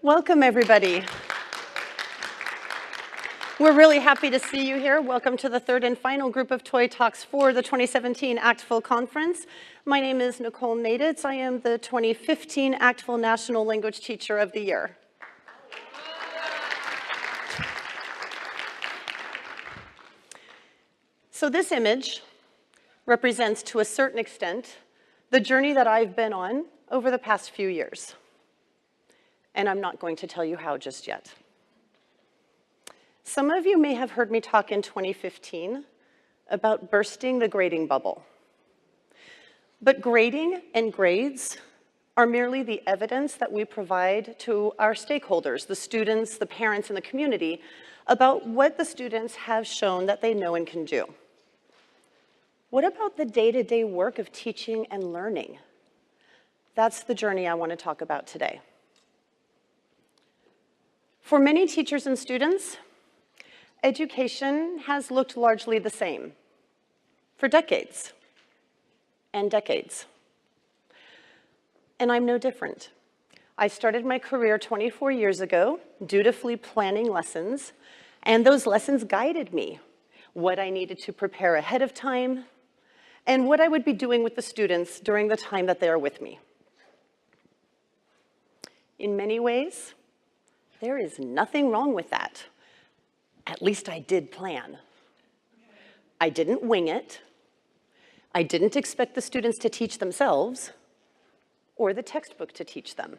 Welcome, everybody. We're really happy to see you here. Welcome to the third and final group of Toy Talks for the 2017 ACTFL Conference. My name is Nicole Naditz. I am the 2015 ACTFL National Language Teacher of the Year. So this image represents, to a certain extent, the journey that I've been on over the past few years. And I'm not going to tell you how just yet. Some of you may have heard me talk in 2015 about bursting the grading bubble. But grading and grades are merely the evidence that we provide to our stakeholders, the students, the parents, and the community, about what the students have shown that they know and can do. What about the day-to-day work of teaching and learning? That's the journey I want to talk about today. For many teachers and students, education has looked largely the same for decades and decades. And I'm no different. I started my career 24 years ago, dutifully planning lessons, and those lessons guided me, what I needed to prepare ahead of time, and what I would be doing with the students during the time that they are with me. In many ways, there is nothing wrong with that. At least I did plan. I didn't wing it. I didn't expect the students to teach themselves or the textbook to teach them.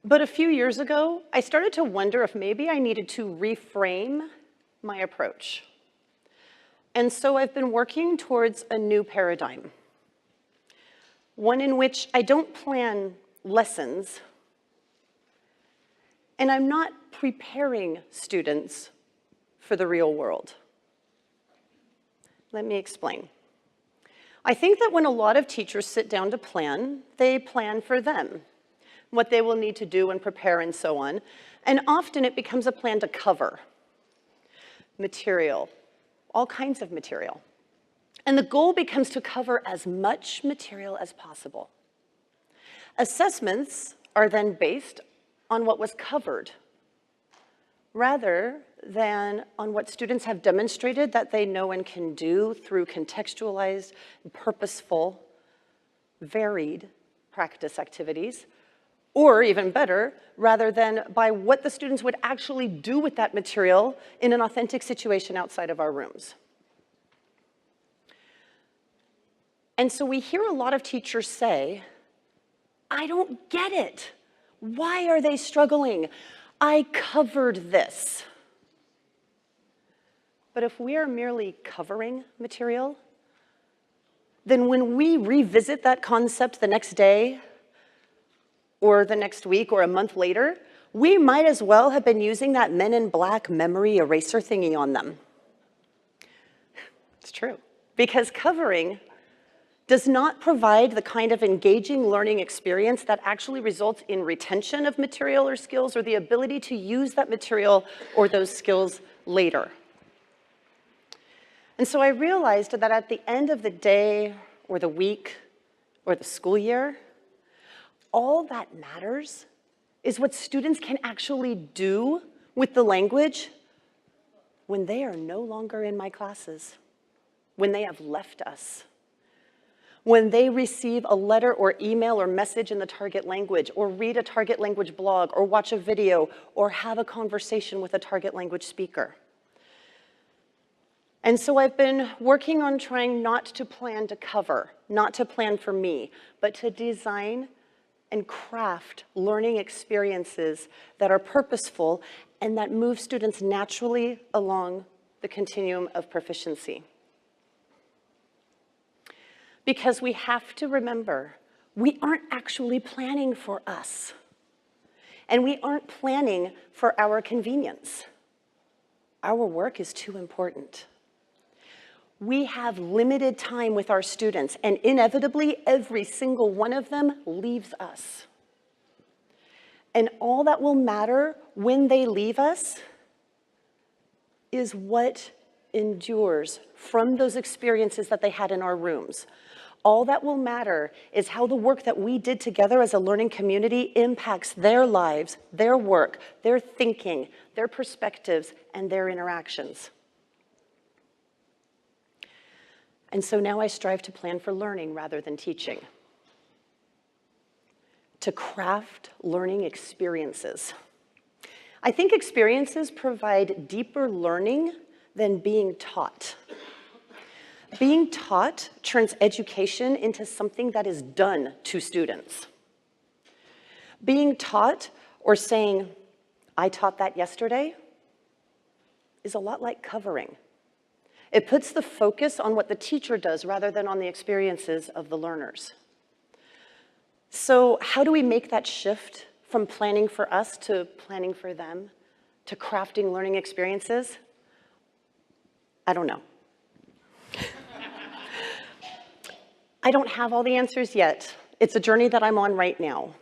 But a few years ago, I started to wonder if maybe I needed to reframe my approach. And so I've been working towards a new paradigm, one in which I don't plan lessons, and I'm not preparing students for the real world. Let me explain. I think that when a lot of teachers sit down to plan, they plan for them, what they will need to do and prepare and so on. And often it becomes a plan to cover material, all kinds of material. And the goal becomes to cover as much material as possible. Assessments are then based on what was covered, rather than on what students have demonstrated that they know and can do through contextualized, purposeful, varied practice activities, or even better, rather than by what the students would actually do with that material in an authentic situation outside of our rooms. And so we hear a lot of teachers say, I don't get it. Why are they struggling? I covered this. But if we are merely covering material, then when we revisit that concept the next day, or the next week, or a month later, we might as well have been using that Men in Black memory eraser thingy on them. It's true, because covering does not provide the kind of engaging learning experience that actually results in retention of material or skills or the ability to use that material or those skills later. And so I realized that at the end of the day or the week or the school year, all that matters is what students can actually do with the language when they are no longer in my classes, when they have left us, when they receive a letter or email or message in the target language, or read a target language blog, or watch a video, or have a conversation with a target language speaker. And so I've been working on trying not to plan to cover, not to plan for me, but to design and craft learning experiences that are purposeful and that move students naturally along the continuum of proficiency. Because we have to remember, we aren't actually planning for us. And we aren't planning for our convenience. Our work is too important. We have limited time with our students, and inevitably, every single one of them leaves us. And all that will matter when they leave us is what endures from those experiences that they had in our rooms. All that will matter is how the work that we did together as a learning community impacts their lives, their work, their thinking, their perspectives, and their interactions. And so now I strive to plan for learning rather than teaching, to craft learning experiences. I think experiences provide deeper learning than being taught. Being taught turns education into something that is done to students. Being taught or saying, "I taught that yesterday," is a lot like covering. It puts the focus on what the teacher does rather than on the experiences of the learners. So how do we make that shift from planning for us to planning for them, to crafting learning experiences? I don't know. I don't have all the answers yet. It's a journey that I'm on right now.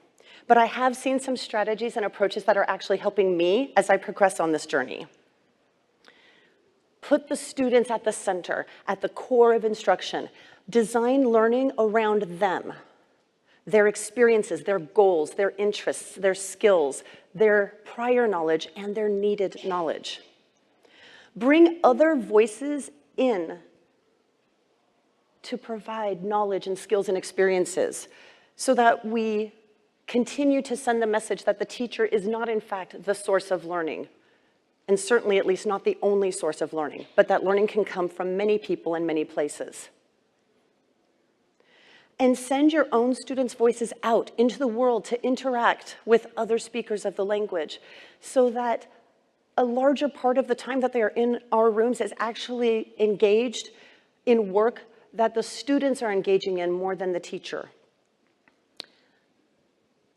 But I have seen some strategies and approaches that are actually helping me as I progress on this journey. Put the students at the center, at the core of instruction. Design learning around them, their experiences, their goals, their interests, their skills, their prior knowledge, and their needed knowledge. Bring other voices in to provide knowledge and skills and experiences so that we continue to send the message that the teacher is not, in fact, the source of learning, and certainly at least not the only source of learning, but that learning can come from many people in many places. And send your own students' voices out into the world to interact with other speakers of the language so that a larger part of the time that they are in our rooms is actually engaged in work that the students are engaging in more than the teacher.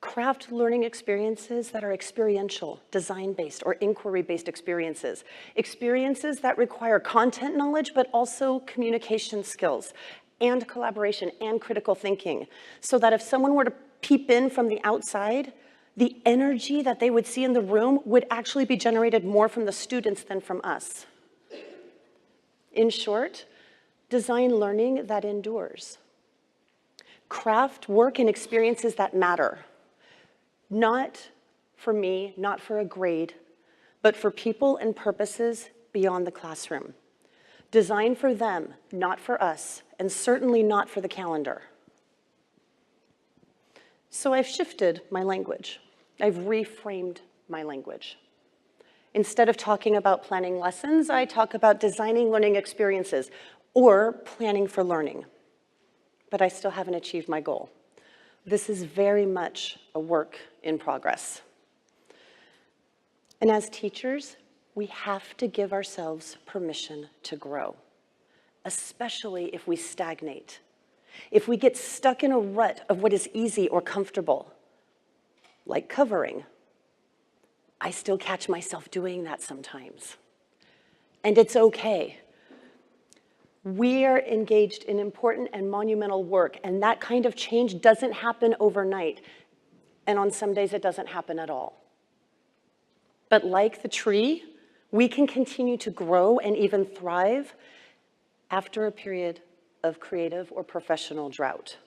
Craft learning experiences that are experiential, design-based, or inquiry-based experiences. Experiences that require content knowledge, but also communication skills, and collaboration, and critical thinking. So that if someone were to peep in from the outside, the energy that they would see in the room would actually be generated more from the students than from us. In short, design learning that endures. Craft work and experiences that matter. Not for me, not for a grade, but for people and purposes beyond the classroom. Design for them, not for us, and certainly not for the calendar. So I've shifted my language. I've reframed my language. Instead of talking about planning lessons, I talk about designing learning experiences or planning for learning. But I still haven't achieved my goal. This is very much a work in progress. And as teachers, we have to give ourselves permission to grow, especially if we stagnate. If we get stuck in a rut of what is easy or comfortable, like covering. I still catch myself doing that sometimes. And it's okay. We are engaged in important and monumental work, and that kind of change doesn't happen overnight. And on some days, it doesn't happen at all. But like the tree, we can continue to grow and even thrive after a period of creative or professional drought.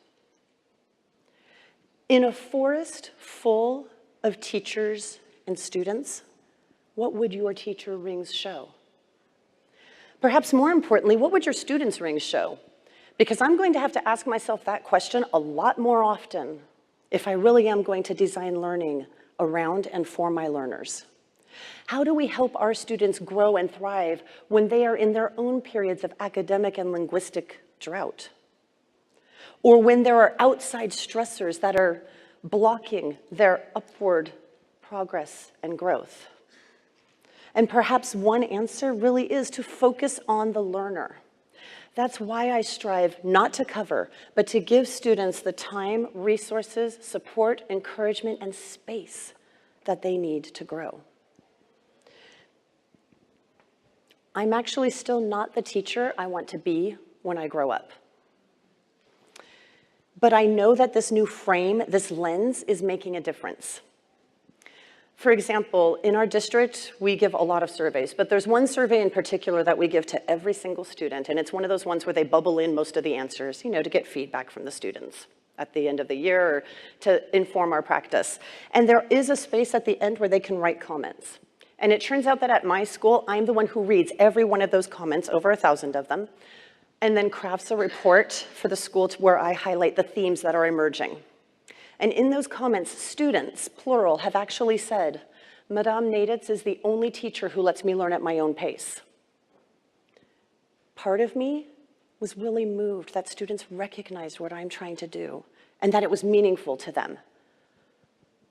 In a forest full of teachers and students, what would your teacher rings show? Perhaps more importantly, what would your students' rings show? Because I'm going to have to ask myself that question a lot more often if I really am going to design learning around and for my learners. How do we help our students grow and thrive when they are in their own periods of academic and linguistic drought? Or when there are outside stressors that are blocking their upward progress and growth? And perhaps one answer really is to focus on the learner. That's why I strive not to cover, but to give students the time, resources, support, encouragement, and space that they need to grow. I'm actually still not the teacher I want to be when I grow up. But I know that this new frame, this lens, is making a difference. For example, in our district, we give a lot of surveys, but there's one survey in particular that we give to every single student, and it's one of those ones where they bubble in most of the answers, to get feedback from the students at the end of the year or to inform our practice. And there is a space at the end where they can write comments. And it turns out that at my school, I'm the one who reads every one of those comments, over 1,000 of them, and then crafts a report for the school to where I highlight the themes that are emerging. And in those comments, students, plural, have actually said, Madame Naditz is the only teacher who lets me learn at my own pace. Part of me was really moved that students recognized what I'm trying to do and that it was meaningful to them.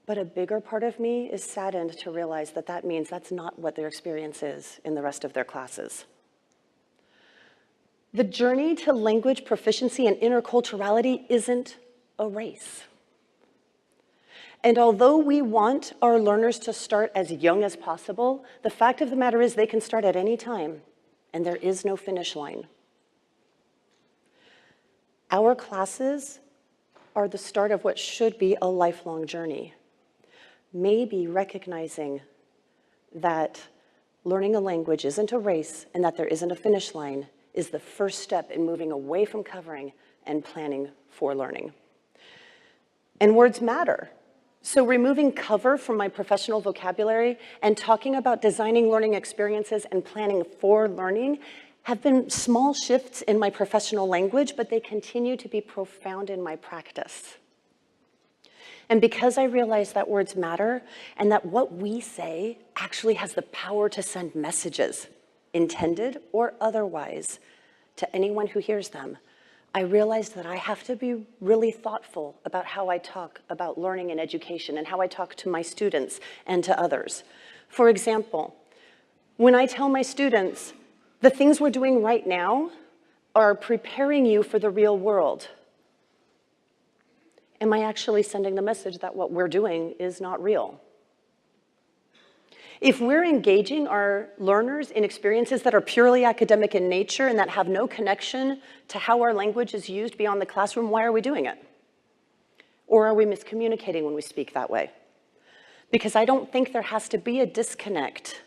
But a bigger part of me is saddened to realize that that means that's not what their experience is in the rest of their classes. The journey to language proficiency and interculturality isn't a race. And although we want our learners to start as young as possible, the fact of the matter is they can start at any time, and there is no finish line. Our classes are the start of what should be a lifelong journey. Maybe recognizing that learning a language isn't a race and that there isn't a finish line is the first step in moving away from covering and planning for learning. And words matter. So removing cover from my professional vocabulary and talking about designing learning experiences and planning for learning have been small shifts in my professional language, but they continue to be profound in my practice. And because I realize that words matter and that what we say actually has the power to send messages, intended or otherwise, to anyone who hears them, I realized that I have to be really thoughtful about how I talk about learning and education and how I talk to my students and to others. For example, when I tell my students, the things we're doing right now are preparing you for the real world, am I actually sending the message that what we're doing is not real? If we're engaging our learners in experiences that are purely academic in nature and that have no connection to how our language is used beyond the classroom, why are we doing it? Or are we miscommunicating when we speak that way? Because I don't think there has to be a disconnect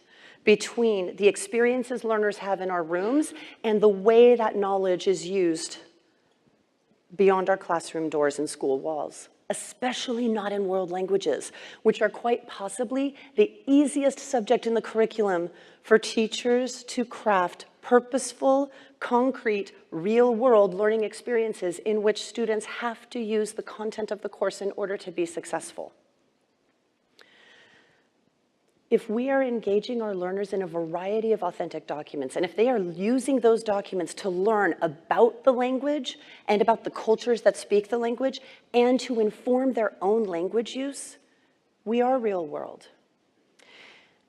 between the experiences learners have in our rooms and the way that knowledge is used beyond our classroom doors and school walls, especially not in world languages, which are quite possibly the easiest subject in the curriculum for teachers to craft purposeful, concrete, real-world learning experiences in which students have to use the content of the course in order to be successful. If we are engaging our learners in a variety of authentic documents, and if they are using those documents to learn about the language and about the cultures that speak the language and to inform their own language use, we are real world.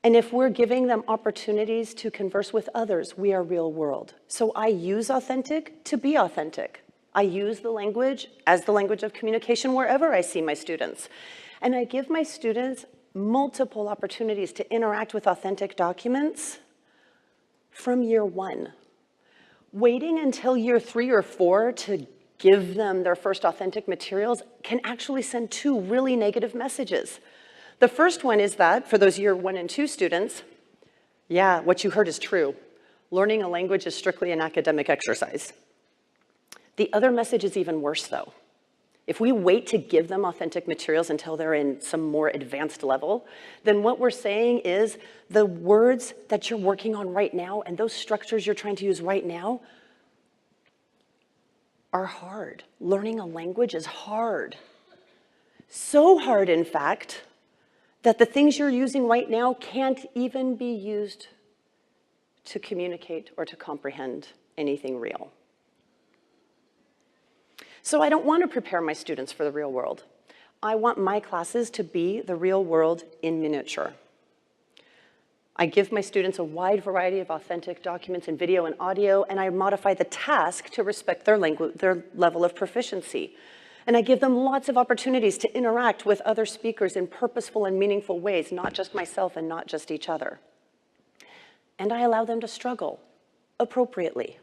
And if we're giving them opportunities to converse with others, we are real world. So I use authentic to be authentic. I use the language as the language of communication wherever I see my students. And I give my students multiple opportunities to interact with authentic documents from year one. Waiting until year 3 or 4 to give them their first authentic materials can actually send 2 really negative messages. The first one is that, for those year 1 and 2 students, yeah, what you heard is true. Learning a language is strictly an academic exercise. The other message is even worse, though. If we wait to give them authentic materials until they're in some more advanced level, then what we're saying is the words that you're working on right now and those structures you're trying to use right now are hard. Learning a language is hard. So hard, in fact, that the things you're using right now can't even be used to communicate or to comprehend anything real. So I don't want to prepare my students for the real world. I want my classes to be the real world in miniature. I give my students a wide variety of authentic documents in video and audio, and I modify the task to respect their level of proficiency. And I give them lots of opportunities to interact with other speakers in purposeful and meaningful ways, not just myself and not just each other. And I allow them to struggle appropriately.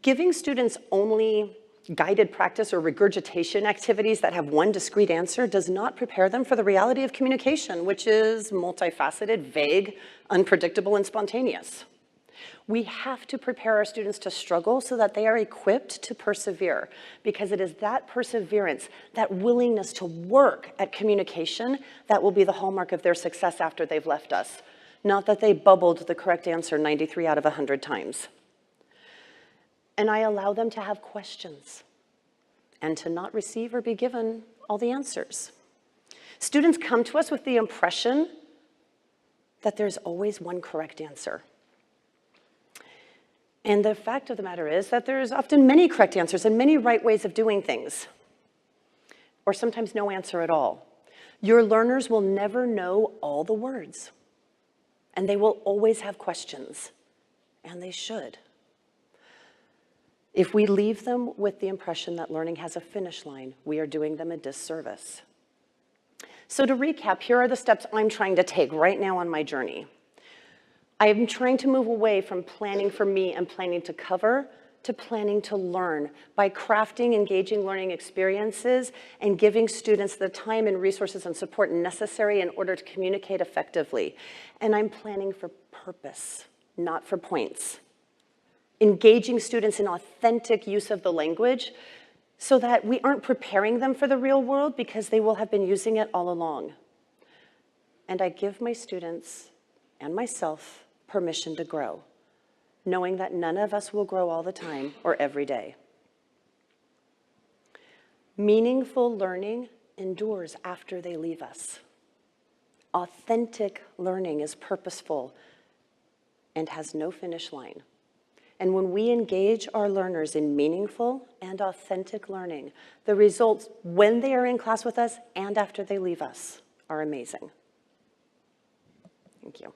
Giving students only Guided practice or regurgitation activities that have one discrete answer does not prepare them for the reality of communication, which is multifaceted, vague, unpredictable, and spontaneous. We have to prepare our students to struggle so that they are equipped to persevere, because it is that perseverance, that willingness to work at communication that will be the hallmark of their success after they've left us, not that they bubbled the correct answer 93 out of 100 times. And I allow them to have questions and to not receive or be given all the answers. Students come to us with the impression that there's always one correct answer. And the fact of the matter is that there's often many correct answers and many right ways of doing things, or sometimes no answer at all. Your learners will never know all the words, and they will always have questions, and they should. If we leave them with the impression that learning has a finish line, we are doing them a disservice. So to recap, here are the steps I'm trying to take right now on my journey. I am trying to move away from planning for me and planning to cover to planning to learn by crafting engaging learning experiences and giving students the time and resources and support necessary in order to communicate effectively. And I'm planning for purpose, not for points. Engaging students in authentic use of the language so that we aren't preparing them for the real world because they will have been using it all along. And I give my students and myself permission to grow, knowing that none of us will grow all the time or every day. Meaningful learning endures after they leave us. Authentic learning is purposeful and has no finish line. And when we engage our learners in meaningful and authentic learning, the results when they are in class with us and after they leave us are amazing. Thank you.